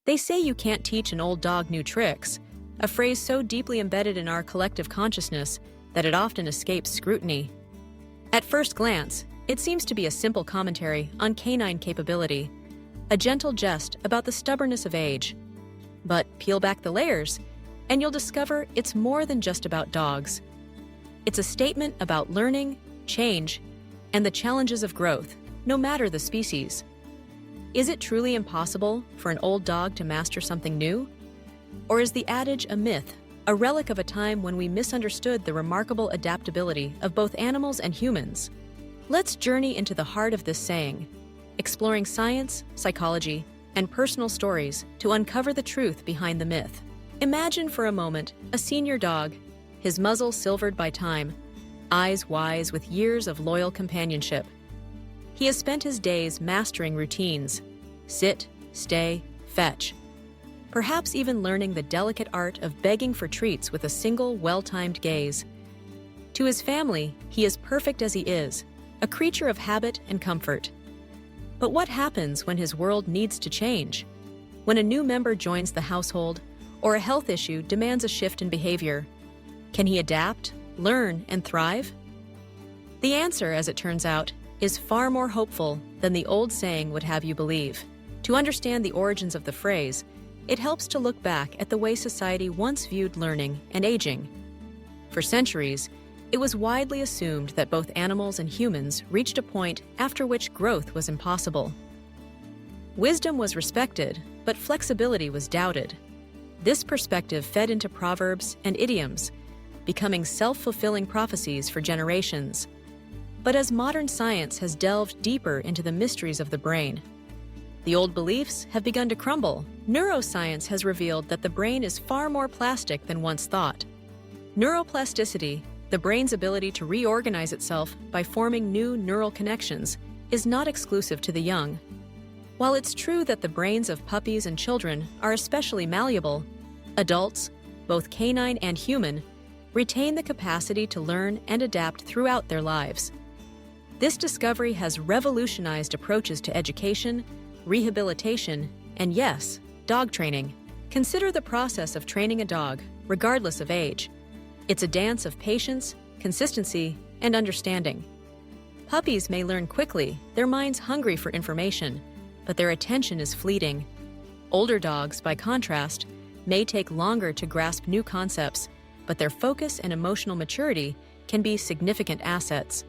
They say you can't teach an old dog new tricks, a phrase so deeply embedded in our collective consciousness that it often escapes scrutiny. At first glance, it seems to be a simple commentary on canine capability, a gentle jest about the stubbornness of age. But peel back the layers, and you'll discover it's more than just about dogs. It's a statement about learning, change, and the challenges of growth, no matter the species. Is it truly impossible for an old dog to master something new? Or is the adage a myth, a relic of a time when we misunderstood the remarkable adaptability of both animals and humans? Let's journey into the heart of this saying, exploring science, psychology, and personal stories to uncover the truth behind the myth. Imagine for a moment a senior dog, his muzzle silvered by time, eyes wise with years of loyal companionship. He has spent his days mastering routines, sit, stay, fetch, perhaps even learning the delicate art of begging for treats with a single well-timed gaze. To his family, he is perfect as he is, a creature of habit and comfort. But what happens when his world needs to change? When a new member joins the household, or a health issue demands a shift in behavior? Can he adapt, learn, and thrive? The answer, as it turns out, is far more hopeful than the old saying would have you believe. To understand the origins of the phrase, it helps to look back at the way society once viewed learning and aging. For centuries, it was widely assumed that both animals and humans reached a point after which growth was impossible. Wisdom was respected, but flexibility was doubted. This perspective fed into proverbs and idioms, becoming self-fulfilling prophecies for generations. But as modern science has delved deeper into the mysteries of the brain, the old beliefs have begun to crumble. Neuroscience has revealed that the brain is far more plastic than once thought. Neuroplasticity, the brain's ability to reorganize itself by forming new neural connections, is not exclusive to the young. While it's true that the brains of puppies and children are especially malleable, adults, both canine and human, retain the capacity to learn and adapt throughout their lives. This discovery has revolutionized approaches to education, rehabilitation, and yes, dog training. Consider the process of training a dog, regardless of age. It's a dance of patience, consistency, and understanding. Puppies may learn quickly, their minds hungry for information, but their attention is fleeting. Older dogs, by contrast, may take longer to grasp new concepts, but their focus and emotional maturity can be significant assets.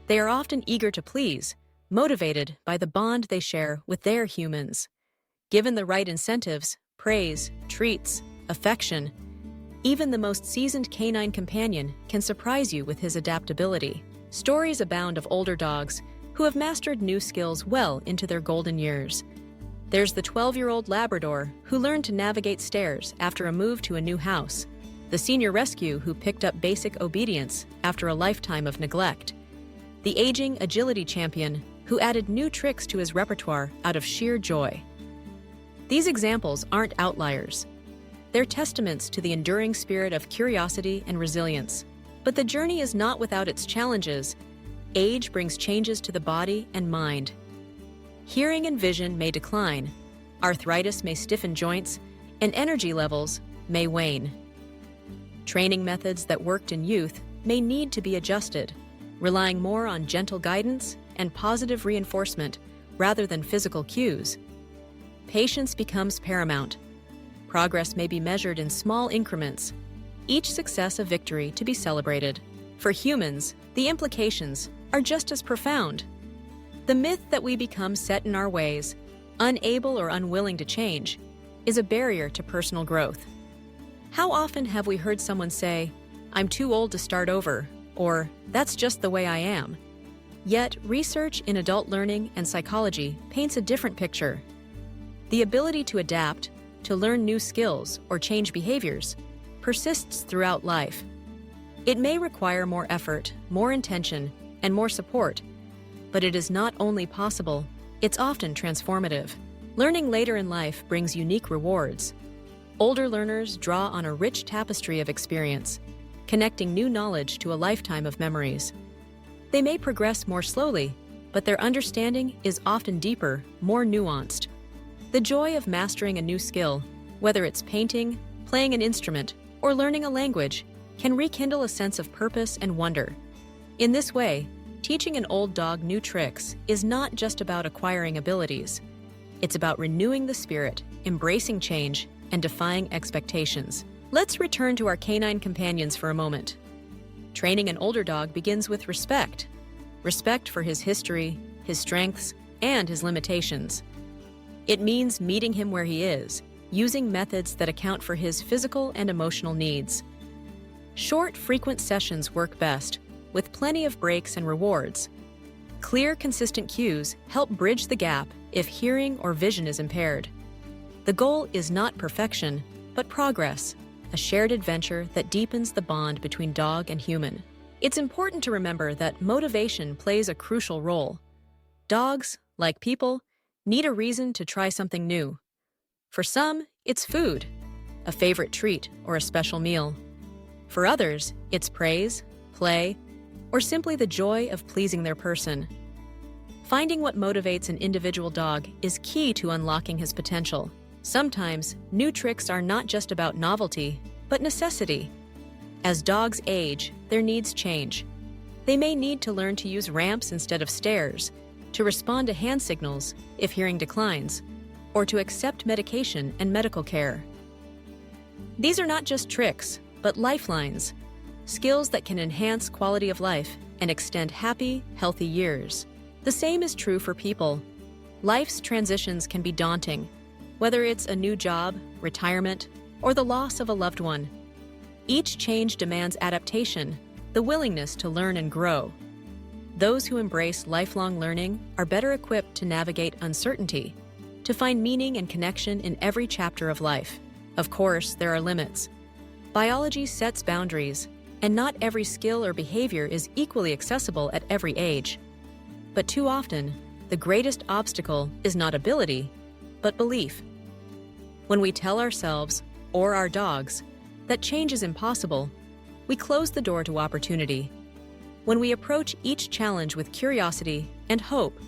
They are often eager to please, motivated by the bond they share with their humans. Given the right incentives, praise, treats, affection, even the most seasoned canine companion can surprise you with his adaptability. Stories abound of older dogs who have mastered new skills well into their golden years. There's the 12-year-old Labrador who learned to navigate stairs after a move to a new house, the senior rescue who picked up basic obedience after a lifetime of neglect, the aging agility champion who added new tricks to his repertoire out of sheer joy. These examples aren't outliers. They're testaments to the enduring spirit of curiosity and resilience. But the journey is not without its challenges. Age brings changes to the body and mind. Hearing and vision may decline, arthritis may stiffen joints, and energy levels may wane. Training methods that worked in youth may need to be adjusted, relying more on gentle guidance and positive reinforcement rather than physical cues. Patience becomes paramount. Progress may be measured in small increments, each success a victory to be celebrated. For humans, the implications are just as profound. The myth that we become set in our ways, unable or unwilling to change, is a barrier to personal growth. How often have we heard someone say, "I'm too old to start over," or "That's just the way I am"? Yet, research in adult learning and psychology paints a different picture. The ability to adapt, to learn new skills or change behaviors, persists throughout life. It may require more effort, more intention, and more support, but it is not only possible, it's often transformative. Learning later in life brings unique rewards. Older learners draw on a rich tapestry of experience, connecting new knowledge to a lifetime of memories. They may progress more slowly, but their understanding is often deeper, more nuanced. The joy of mastering a new skill, whether it's painting, playing an instrument, or learning a language, can rekindle a sense of purpose and wonder. In this way, teaching an old dog new tricks is not just about acquiring abilities. It's about renewing the spirit, embracing change, and defying expectations. Let's return to our canine companions for a moment. Training an older dog begins with respect. Respect for his history, his strengths, and his limitations. It means meeting him where he is, using methods that account for his physical and emotional needs. Short, frequent sessions work best, with plenty of breaks and rewards. Clear, consistent cues help bridge the gap if hearing or vision is impaired. The goal is not perfection, but progress, a shared adventure that deepens the bond between dog and human. It's important to remember that motivation plays a crucial role. Dogs, like people, need a reason to try something new. For some, it's food, a favorite treat, or a special meal. For others, it's praise, play, or simply the joy of pleasing their person. Finding what motivates an individual dog is key to unlocking his potential. Sometimes, new tricks are not just about novelty, but necessity. As dogs age, their needs change. They may need to learn to use ramps instead of stairs, to respond to hand signals if hearing declines, or to accept medication and medical care. These are not just tricks, but lifelines, skills that can enhance quality of life and extend happy, healthy years. The same is true for people. Life's transitions can be daunting, whether it's a new job, retirement, or the loss of a loved one. Each change demands adaptation, the willingness to learn and grow. Those who embrace lifelong learning are better equipped to navigate uncertainty, to find meaning and connection in every chapter of life. Of course, there are limits. Biology sets boundaries, and not every skill or behavior is equally accessible at every age. But too often, the greatest obstacle is not ability, but belief. When we tell ourselves, or our dogs, that change is impossible, we close the door to opportunity. When we approach each challenge with curiosity and hope,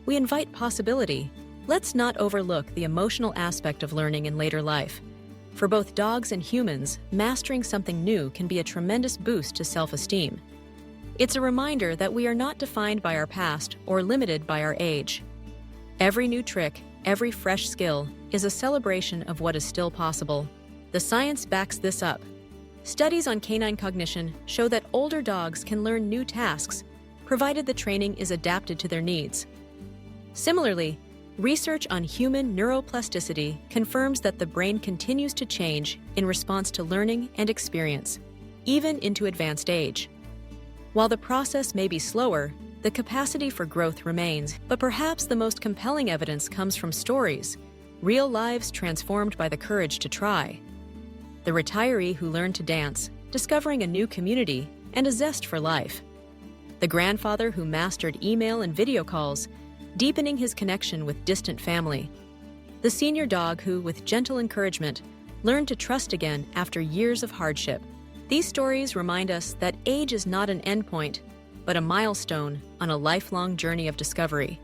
we invite possibility. Let's not overlook the emotional aspect of learning in later life. For both dogs and humans, mastering something new can be a tremendous boost to self-esteem. It's a reminder that we are not defined by our past or limited by our age. Every new trick, every fresh skill, is a celebration of what is still possible. The science backs this up. Studies on canine cognition show that older dogs can learn new tasks, provided the training is adapted to their needs. Similarly, research on human neuroplasticity confirms that the brain continues to change in response to learning and experience, even into advanced age. While the process may be slower, the capacity for growth remains, but perhaps the most compelling evidence comes from stories, real lives transformed by the courage to try. The retiree who learned to dance, discovering a new community and a zest for life. The grandfather who mastered email and video calls, deepening his connection with distant family. The senior dog who, with gentle encouragement, learned to trust again after years of hardship. These stories remind us that age is not an endpoint, but a milestone on a lifelong journey of discovery.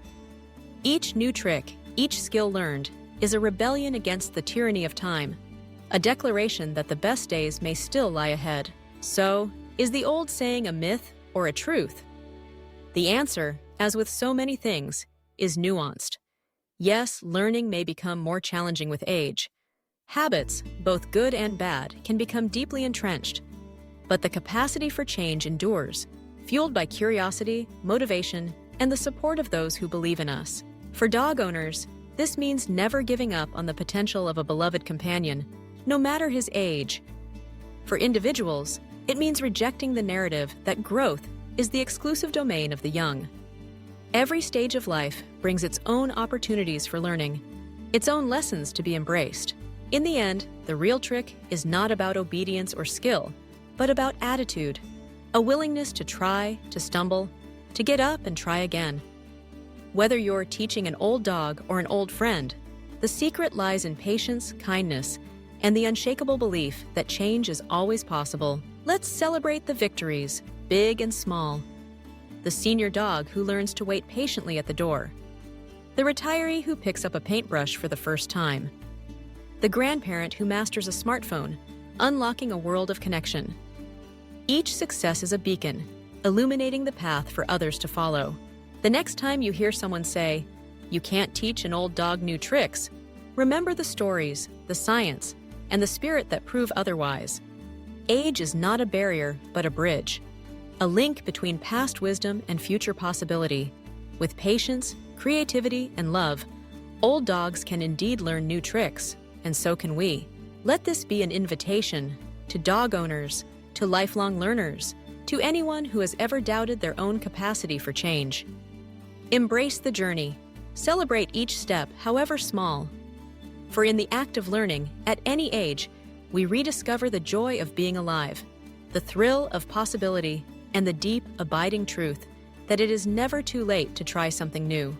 Each new trick, each skill learned, is a rebellion against the tyranny of time, a declaration that the best days may still lie ahead. So, is the old saying a myth or a truth? The answer, as with so many things, is nuanced. Yes, learning may become more challenging with age. Habits, both good and bad, can become deeply entrenched. But the capacity for change endures, fueled by curiosity, motivation, and the support of those who believe in us. For dog owners, this means never giving up on the potential of a beloved companion, no matter his age. For individuals, it means rejecting the narrative that growth is the exclusive domain of the young. Every stage of life brings its own opportunities for learning, its own lessons to be embraced. In the end, the real trick is not about obedience or skill, but about attitude, a willingness to try, to stumble, to get up and try again. Whether you're teaching an old dog or an old friend, the secret lies in patience, kindness, and the unshakable belief that change is always possible. Let's celebrate the victories, big and small. The senior dog who learns to wait patiently at the door. the retiree who picks up a paintbrush for the first time, the grandparent who masters a smartphone, unlocking a world of connection. Each success is a beacon, illuminating the path for others to follow. The next time you hear someone say, "You can't teach an old dog new tricks," remember the stories, the science, and the spirit that prove otherwise. Age is not a barrier, but a bridge, a link between past wisdom and future possibility. With patience, creativity, and love, old dogs can indeed learn new tricks, and so can we. Let this be an invitation to dog owners, to lifelong learners, to anyone who has ever doubted their own capacity for change. Embrace the journey. Celebrate each step, however small. For in the act of learning, at any age, we rediscover the joy of being alive, the thrill of possibility, and the deep, abiding truth that it is never too late to try something new.